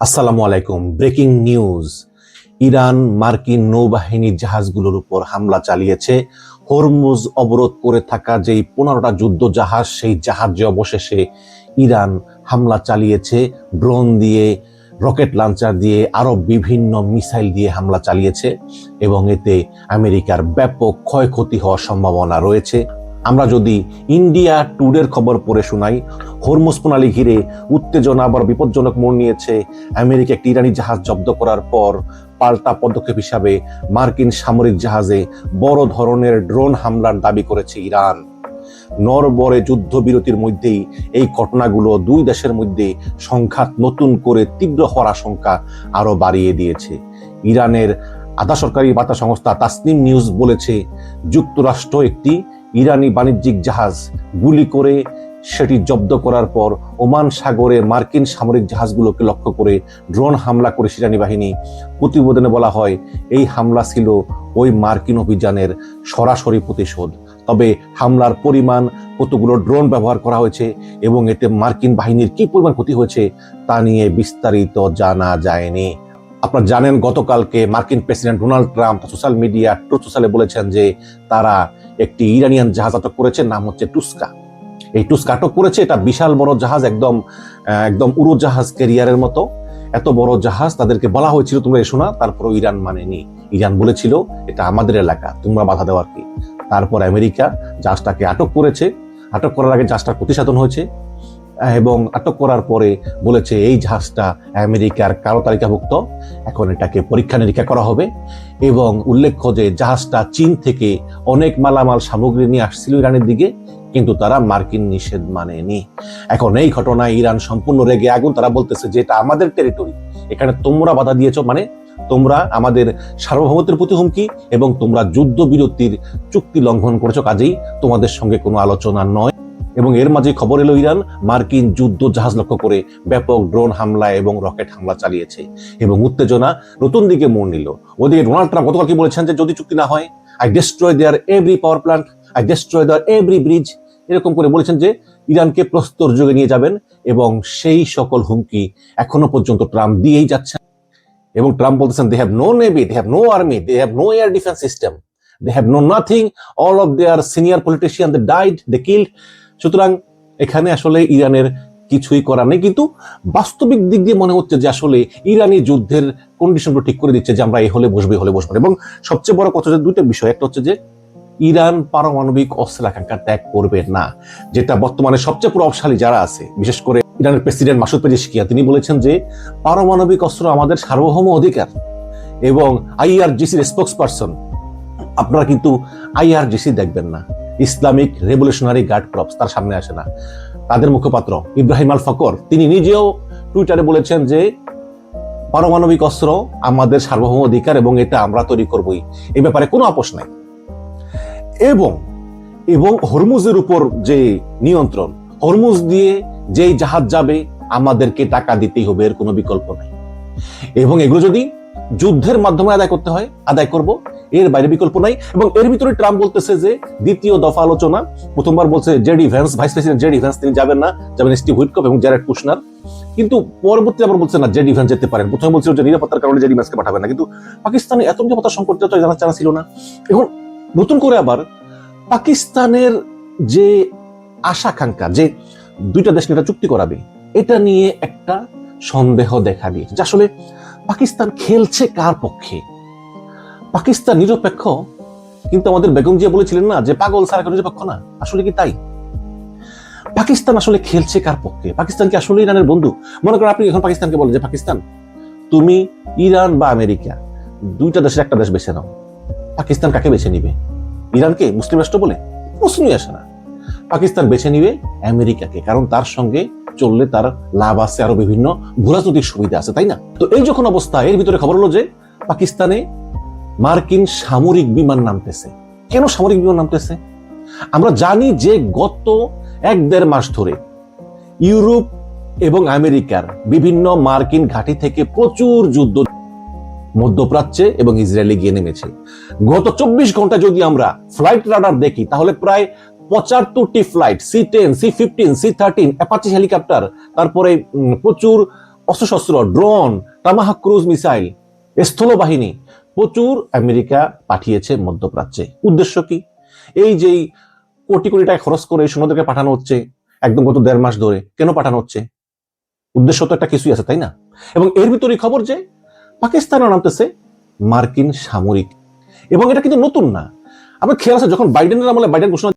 আসসালামু আলাইকুম। Breaking news, Iran মার্কিন নৌবাহিনীর জাহাজগুলোর উপর হামলা চালিয়েছে। হরমুজ অবরোধ করে থাকা যেই 15টা যুদ্ধ জাহাজ, সেই জাহাজে অবশেষে ইরান হামলা চালিয়েছে। ড্রোন দিয়ে, রকেট লঞ্চার দিয়ে, আরো বিভিন্ন মিসাইল দিয়ে হামলা চালিয়েছে এবং এতে আমেরিকার ব্যাপক ক্ষয়ক্ষতি হওয়ার সম্ভাবনা রয়েছে। আমরা যদি ইন্ডিয়া টুডের খবর পড়ে শোনাই, হরমুজ প্রণালী ঘিরে উত্তেজনা আবার বিপজ্জনক মোড় নিয়েছে। আমেরিকা একটি ইরানি জাহাজ জব্দ করার পর পাল্টা পদক্ষেপ হিসাবে মার্কিন সামরিক জাহাজে বড় ধরনের ড্রোন হামলার দাবি করেছে ইরান। নরবরে যুদ্ধবিরতির মধ্যেই এই ঘটনাগুলো দুই দেশের মধ্যে সংঘাত নতুন করে তীব্র হওয়ার আশঙ্কা আরো বাড়িয়ে দিয়েছে। ইরানের আধা সরকারি বার্তা সংস্থা তাসনিম নিউজ বলেছে, যুক্তরাষ্ট্র একটি ইরানি বাণিজ্যিক জাহাজ গুলি করে সেটি জব্দ করার পর ওমান সাগরে মার্কিন সামরিক জাহাজগুলোকে লক্ষ্য করে ড্রোন হামলা করে ইরানি বাহিনী। প্রতিবেদনে বলা হয়, এই হামলা ছিল ওই মার্কিন অভিযানের সরাসরি প্রতিশোধ। তবে হামলার পরিমাণ, কতগুলো ড্রোন ব্যবহার করা হয়েছে এবং এতে মার্কিন বাহিনীর কি পরিমাণ ক্ষতি হয়েছে তা নিয়ে বিস্তারিত জানা যায়নি। আপনারা জানেন, গতকালকে মার্কিন president Donald Trump social media Truth সোশ্যালে বলেছেন যে তারা একটি ইরানিয়ান জাহাজ আটক করেছে, নাম হচ্ছে টুস্কা। এই টুস্কা আটক করেছে। এটা বিশাল বড় জাহাজ, একদম উড়োজাহাজ ক্যারিয়ারের মতো এত বড় জাহাজ। তাদেরকে বলা হয়েছিল তোমরা এসো না, তারপরও ইরান মানেনি। ইরান বলেছিল এটা আমাদের এলাকা, তোমরা বাধা দেওয়ার কি। তারপর আমেরিকা জাহাজটাকে আটক করেছে। আটক করার আগে জাহাজটার ক্ষতিসাধন হয়েছে এবং আটক করার পরে বলেছে এই জাহাজটা আমেরিকার কালো তালিকাভুক্ত, এখন এটাকে পরীক্ষা নিরীক্ষা করা হবে। এবং উল্লেখ্য যে জাহাজটা চীন থেকে অনেক মালামাল সামগ্রী নিয়ে আসছিল ইরানের দিকে, কিন্তু তারা মার্কিন নিষেধ মানেনি। এখন এই ঘটনায় ইরান সম্পূর্ণ রেগে আগুন। তারা বলতেছে যে এটা আমাদের টেরিটরি, এখানে তোমরা বাধা দিয়েছো, মানে তোমরা আমাদের সার্বভৌমত্বের প্রতি হুমকি এবং তোমরা যুদ্ধবিরতির চুক্তি লঙ্ঘন করেছো, কাজেই তোমাদের সঙ্গে কোনো আলোচনা নয়। এবং এর মাঝে খবর এলো, ইরান মার্কিন যুদ্ধ জাহাজ লক্ষ্য করে ব্যাপক ড্রোন হামলা এবং রকেট হামলা চালিয়েছে এবং উত্তেজনা নতুন দিকে মোড় নিল। ওদিকে ডোনাল্ড ট্রাম্প গতকাল কি বলেছেন যে যদি চুক্তি না হয়, I destroy their every power plant, I destroy their every bridge, এরকম করে বলেছেন যে ইরানকে প্রস্তর যুগে নিয়ে যাবেন। এবং সেই সকল হুমকি এখনো পর্যন্ত ট্রাম্প দিয়েই যাচ্ছেন। এবং ট্রাম্প বলতেছেন, they have no navy, they have no army, they have no air defence system, they have no nothing, all of their senior politician they died, they killed. সুতরাং এখানে আসলে ইরানের কিছুই করার নেই। কিন্তু বাস্তবিক দিক দিয়ে মনে হচ্ছে যে আসলে ইরানি যুদ্ধের কন্ডিশনগুলো ঠিক করে দিচ্ছে যে আমরা এই হলে বসবো, হলে বসবো। এবং সবচেয়ে বড় কথা, দুইটা বিষয়, একটা হচ্ছে যে ইরান পারমাণবিক অস্ত্রের আকাঙ্ক্ষা ত্যাগ করবে না, যেটা বর্তমানে সবচেয়ে প্রভাবশালী যারা আছে, বিশেষ করে ইরানের প্রেসিডেন্ট মাসুদ পেজেশকিয়ান, তিনি বলেছেন যে পারমাণবিক অস্ত্র আমাদের সার্বভৌম অধিকার। এবং আইআরজিসির স্পোক্স পারসন, আপনারা কিন্তু আইআরজিসি দেখবেন না, ইসলামিক রেভলিউশনারি গার্ড কর্পস, তার সামনে আসে না। তাদের মুখপাত্র ইব্রাহিম আল ফকর, তিনি নিজেও টুইটারে বলেছেন যে পারমাণবিক অস্ত্র আমাদের সার্বভৌম অধিকার এবং এটা আমরা তৈরি করবই, এই ব্যাপারে কোনো আপোষ নাই। এবং হরমুজের উপর যে নিয়ন্ত্রণ, হরমুজ দিয়ে যেই জাহাজ যাবে আমাদেরকে টাকা দিতেই হবে, এর কোনো বিকল্প নাই। এবং এগুলো যদি যুদ্ধের মাধ্যমে আদায় করতে হয়, আদায় করব, এর বাইরে বিকল্প নাই। এবং এর ভিতরে ট্রাম্প বলতেছে যে দ্বিতীয় দফা আলোচনা, প্রথমবার বলছে JD Vance, vice president JD Vance, তিনি যাবেন না, যাবেন স্টিভ হুইটকফ এবং জ্যারেড কুশনার। কিন্তু পরবর্তী আবার বলছে না, জেডি ভ্যান্স যেতে পারেন। প্রথমে বলছিল যে নিরাপত্তার কারণে জেডি ভ্যান্সকে পাঠাবেন না, কিন্তু পাকিস্তানে এত নিরাপত্তা সংকট তো জানা ছিল না। এখন নতুন করে আবার পাকিস্তানের যে আশাকাঙ্ক্ষা যে দুইটা দেশ নিয়ে চুক্তি করাবে, এটা নিয়ে একটা সন্দেহ দেখা দিয়েছে যে আসলে পাকিস্তান খেলছে কার পক্ষে। পাকিস্তান নিরপেক্ষ, কিন্তু আমাদের বেগম জিয়া বলেছিলেন না যে পাগল ছাড়া কেউ নিরপেক্ষ না, আসলে কি তাই? পাকিস্তান আসলে খেলছে কার পক্ষে? পাকিস্তান কি আসলে ইরানের বন্ধু? মনে করেন আপনি এখন পাকিস্তানকে বলেন যে পাকিস্তান, তুমি ইরান বা আমেরিকা, দুইটা দেশের একটা দেশ বেছে নাও। পাকিস্তান কাকে বেছে নিবে? ইরানকে? মুসলিম রাষ্ট্র বলে প্রশ্নই আসে না। পাকিস্তান বেছে নিবে আমেরিকাকে, কারণ তার সঙ্গে চললে তার লাভ আছে, আরো বিভিন্ন ভূরাজনৈতিক সুবিধা আছে, তাই না? তো এই যখন অবস্থা, এর ভিতরে খবর হলো যে পাকিস্তানে মার্কিন সামরিক বিমান নামতেছে। কেন সামরিক বিমান নামতেছে? আমরা জানি যে গত 1-1.5 মাস ধরে ইউরোপ এবং আমেরিকার বিভিন্ন মার্কিন ঘাঁটি থেকে প্রচুর যুদ্ধ মধ্যপ্রাচ্যে এবং ইসরায়েলে গিয়ে নেমেছে। গত 24 ঘন্টা যদি আমরা ফ্লাইট রাডার দেখি, তাহলে প্রায় 75টি flight, C-10, C-15, C-13, Apache helicopter, তারপরে প্রচুর অস্ত্রশস্ত্র, ড্রোন, টামাহাক ক্রুজ মিসাইল, স্থলবাহিনী প্রচুর আমেরিকা পাঠিয়েছে মধ্যপ্রাচ্যে। উদ্দেশ্য কি? এই যে কোটি কোটি টাকা খরচ করে সৈন্যদেরকে পাঠানো হচ্ছে একদম গত 1.5 মাস ধরে, কেন পাঠানো হচ্ছে? উদ্দেশ্য তো একটা কিছুই আছে, তাই না? এবং এর ভিতরে খবর যে পাকিস্তানও নামতেছে মার্কিন সামরিক, এবং এটা কিন্তু নতুন না। আপনার খেয়াল আছে যখন বাইডেনের আমলে বাইডেন ঘোষণা